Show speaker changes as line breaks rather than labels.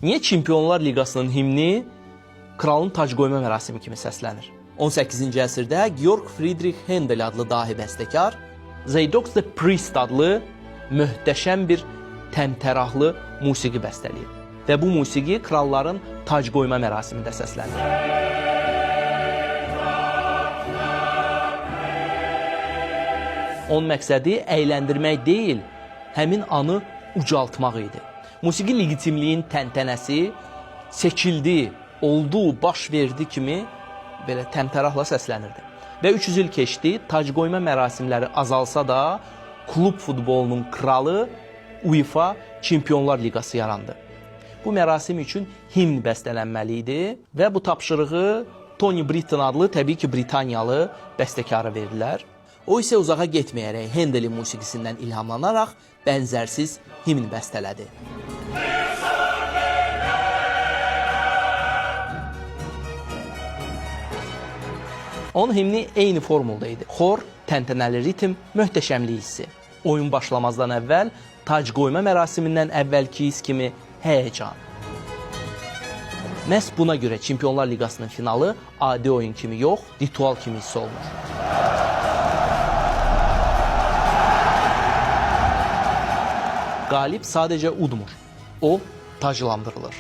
Niyə Çempionlar Liqasının himni kralın tac qoyma mərasimi kimi səslənir? 18-ci əsrdə Georg Friedrich Händel adlı dahi bəstəkar Zeidox the Priest adlı möhtəşəm bir təmtəraqlı musiqi bəstələyib. Və bu musiqi kralların tac qoyma mərasimində səslənir. Onun məqsədi əyləndirmək deyil, həmin anı ucaltmaq idi. Musiqi legitimliyin təntənəsi seçildi, oldu, baş verdi kimi belə təmtəraqla səslənirdi. Və 300 il keçdi, tac qoyma mərasimləri azalsa da, klub futbolunun kralı UEFA Çempionlar Liqası yarandı. Bu mərasim üçün himn bəstələnməli idi və bu tapşırığı Tony Britton adlı, təbii ki, Britaniyalı bəstəkara verdilər. O isə uzağa getməyərək Händelin musiqisindən ilhamlanaraq bənzərsiz himn bəstələdi. Onun himni eyni formulda idi. Xor, təntənəli ritm, möhtəşəmlik hissi. Oyun başlamazdan əvvəl, tac qoyma mərasimindən əvvəlki his kimi həyəcan. Məhz buna görə Çempionlar Liqasının finalı adi oyun kimi yox, ritual kimi hiss olunur. Qalib sadəcə udmur, o taclandırılır.